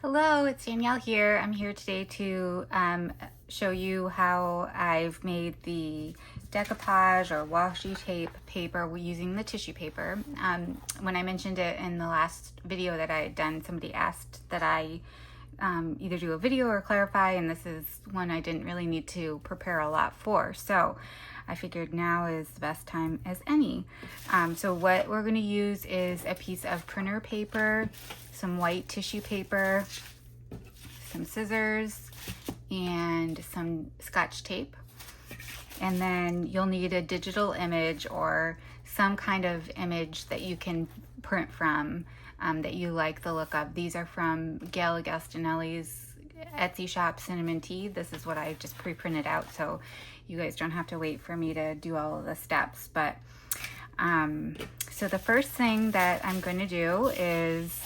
Hello, it's Danielle here. I'm here today to show you how I've made the decoupage or washi tape paper using the tissue paper. When I mentioned it in the last video that I had done, somebody asked that I either do a video or clarify, and this is one I didn't really need to prepare a lot for. So I figured now is the best time as any. So what we're going to use is a piece of printer paper, some white tissue paper, some scissors, and some Scotch tape. And then you'll need a digital image or some kind of image that you can print from that you like the look of. These are from Gail Gastinelli's Etsy shop, CinnamonT. This is what I just pre-printed out, so you guys don't have to wait for me to do all of the steps. But so the first thing that I'm going to do is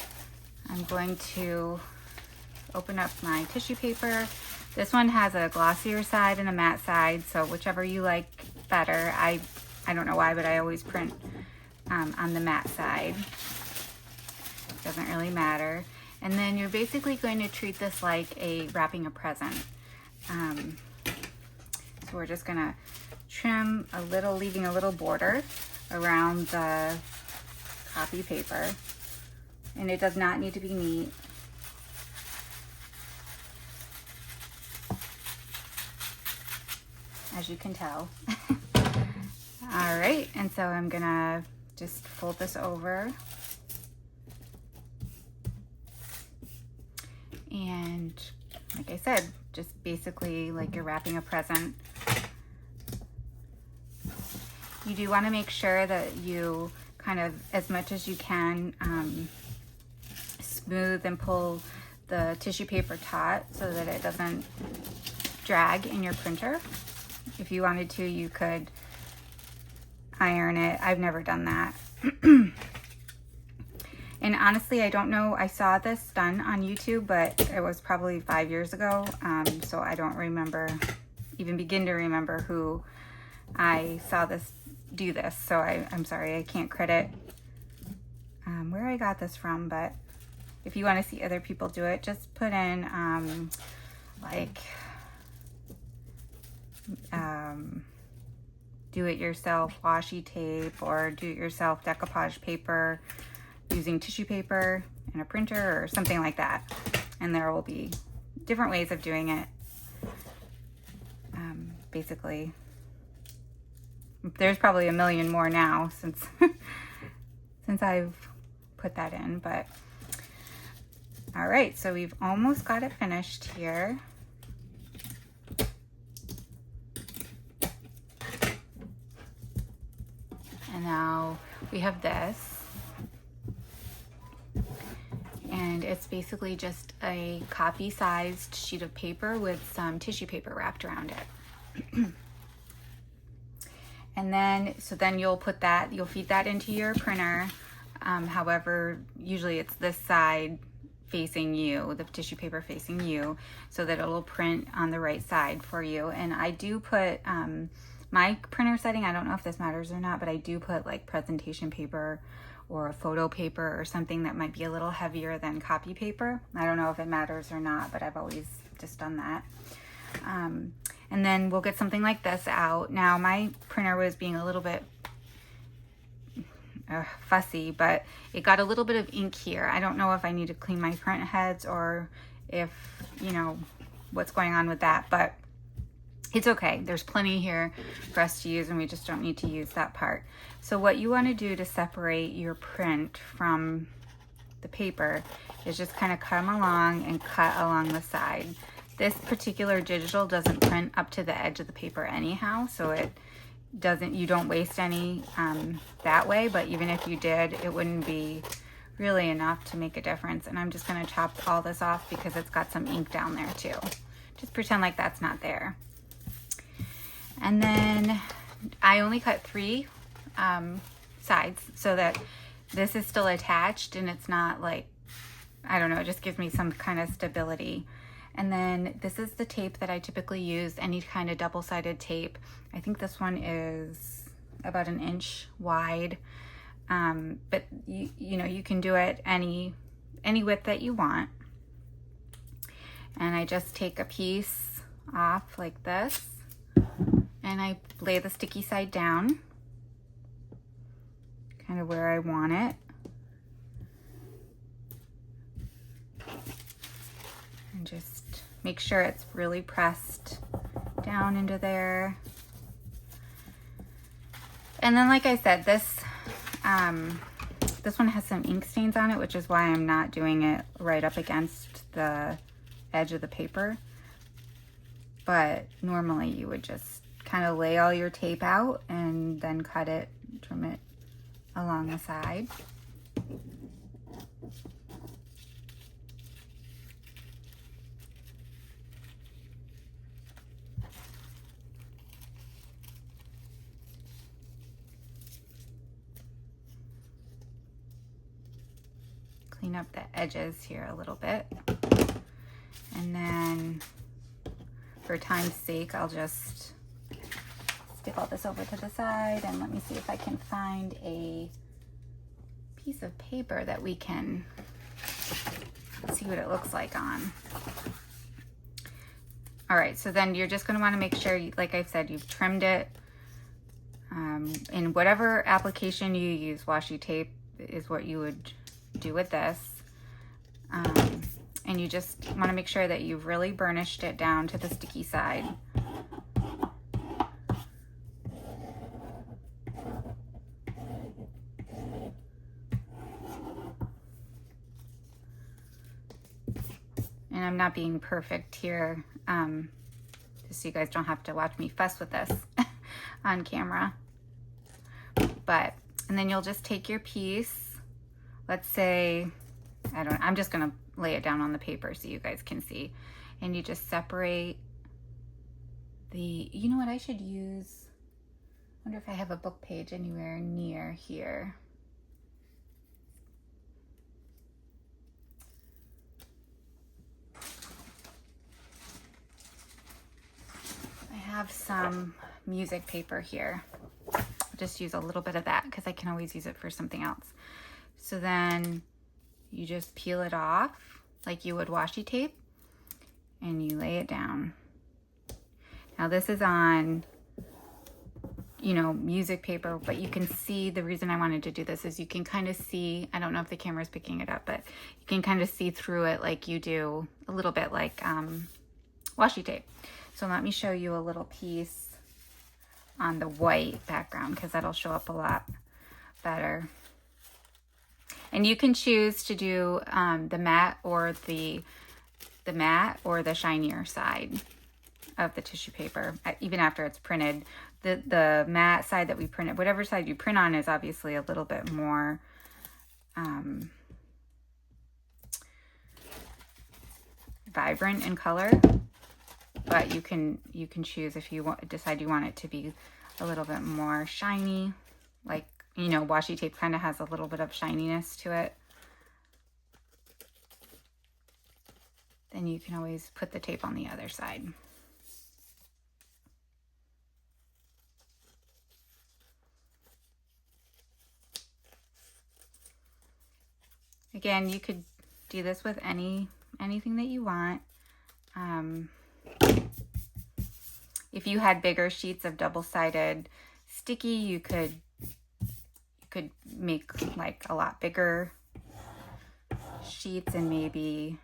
I'm going to open up my tissue paper. This one has a glossier side and a matte side, so whichever you like better. I don't know why, but I always print on the matte side. Doesn't really matter. And then you're basically going to treat this like wrapping a present. So we're just gonna trim a little, leaving a little border around the copy paper. And it does not need to be neat. As you can tell. All right, and so I'm gonna just fold this over. And like I said, just basically like you're wrapping a present. You do want to make sure that you kind of, as much as you can, smooth and pull the tissue paper taut so that it doesn't drag in your printer. If you wanted to, you could iron it. I've never done that. And honestly, I don't know, I saw this done on YouTube, but it was probably 5 years ago. So I don't remember, even begin to remember who I saw this do this. So I'm sorry, I can't credit where I got this from, but if you want to see other people do it, just put in do-it-yourself washi tape or do-it-yourself decoupage paper using tissue paper and a printer or something like that. And there will be different ways of doing it. Basically, there's probably a million more now since I've put that in, but all right, so we've almost got it finished here. And now we have this. And it's basically just a copy-sized sheet of paper with some tissue paper wrapped around it. And then, so then you'll feed that into your printer. However, usually it's this side facing you, the tissue paper facing you, so that it'll print on the right side for you. And I do put, my printer setting, I don't know if this matters or not, but I do put like presentation paper or a photo paper or something that might be a little heavier than copy paper. I don't know if it matters or not, but I've always just done that. And then we'll get something like this out. Now my printer was being a little bit fussy, but it got a little bit of ink here. I don't know if I need to clean my print heads or if, you know, what's going on with that, but it's okay. There's plenty here for us to use and we just don't need to use that part. So what you want to do to separate your print from the paper is just kind of come along and cut along the side. This particular digital doesn't print up to the edge of the paper anyhow, so it doesn't, you don't waste any that way, but even if you did, it wouldn't be really enough to make a difference. And I'm just going to chop all this off because it's got some ink down there too. Just pretend like that's not there. And then I only cut 3 sides so that this is still attached and it's not like, I don't know, it just gives me some kind of stability. And then this is the tape that I typically use, any kind of double-sided tape. I think this one is about 1 inch wide, but you know, you can do it any width that you want. And I just take a piece off like this, and I lay the sticky side down, kind of where I want it. And just make sure it's really pressed down into there. And then, like I said, this one has some ink stains on it, which is why I'm not doing it right up against the edge of the paper. But normally you would just kind of lay all your tape out and then cut it, trim it along the side. Clean up the edges here a little bit. And then for time's sake, I'll just stick all this over to the side, and let me see if I can find a piece of paper that we can see what it looks like on. All right, so then you're just going to want to make sure, like I said, you've trimmed it. In whatever application you use, washi tape is what you would do with this. And you just want to make sure that you've really burnished it down to the sticky side. And I'm not being perfect here, just so you guys don't have to watch me fuss with this on camera. And then you'll just take your piece, let's say, I'm just gonna lay it down on the paper so you guys can see. And you just separate you know what I should use? I wonder if I have a book page anywhere near here. I have some music paper here. I'll just use a little bit of that because I can always use it for something else. So then you just peel it off like you would washi tape, and you lay it down. Now this is on, music paper, but you can see, the reason I wanted to do this is you can kind of see, I don't know if the camera's picking it up, but you can kind of see through it like you do, a little bit like washi tape. So let me show you a little piece on the white background because that'll show up a lot better. And you can choose to do the matte or the shinier side of the tissue paper, even after it's printed. The matte side that we printed, whatever side you print on, is obviously a little bit more vibrant in color. But you can choose if you decide you want it to be a little bit more shiny, like, washi tape kind of has a little bit of shininess to it. Then you can always put the tape on the other side. Again, you could do this with anything that you want. If you had bigger sheets of double-sided sticky, you could make like a lot bigger sheets and maybe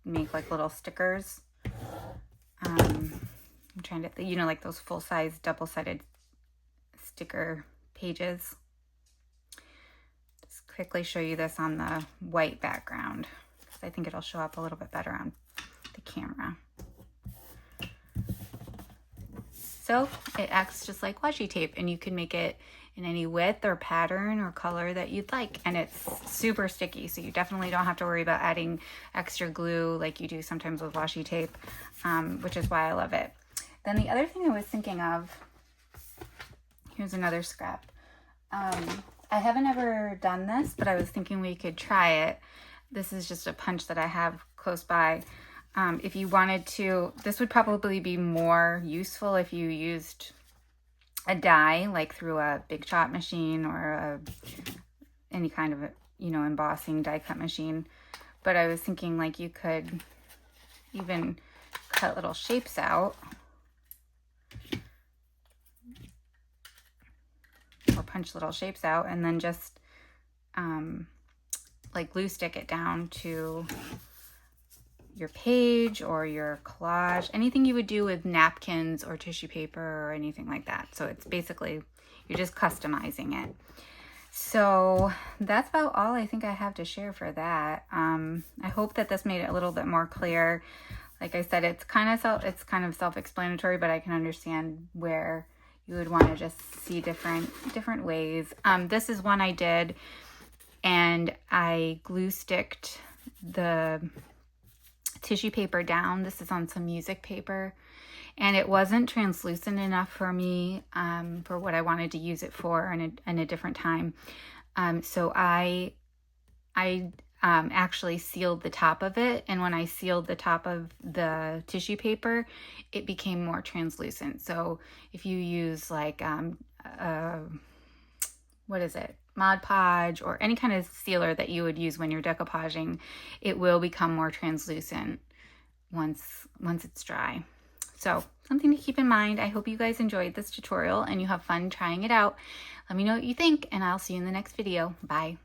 make like little stickers. I'm trying to, like those full-size double-sided sticker pages. Just quickly show you this on the white background because I think it'll show up a little bit better on the camera. So it acts just like washi tape, and you can make it in any width or pattern or color that you'd like. And it's super sticky, so you definitely don't have to worry about adding extra glue like you do sometimes with washi tape, which is why I love it. Then the other thing I was thinking of, here's another scrap. I haven't ever done this, but I was thinking we could try it. This is just a punch that I have close by. If you wanted to, this would probably be more useful if you used a die, like through a big shot machine or any kind of embossing die cut machine. But I was thinking like you could even cut little shapes out or punch little shapes out, and then just like glue stick it down to your page or your collage, anything you would do with napkins or tissue paper or anything like that. So it's basically, you're just customizing it. So that's about all I think I have to share for that. I hope that this made it a little bit more clear. Like I said, it's kind of self-explanatory, but I can understand where you would want to just see different ways. This is one I did, and I glue sticked the tissue paper down. This is on some music paper, and it wasn't translucent enough for me for what I wanted to use it for in a different time. So I actually sealed the top of it, and when I sealed the top of the tissue paper, it became more translucent. So if you use like what is it, Mod Podge or any kind of sealer that you would use when you're decoupaging, it will become more translucent once it's dry. So something to keep in mind. I hope you guys enjoyed this tutorial and you have fun trying it out. Let me know what you think, and I'll see you in the next video. Bye.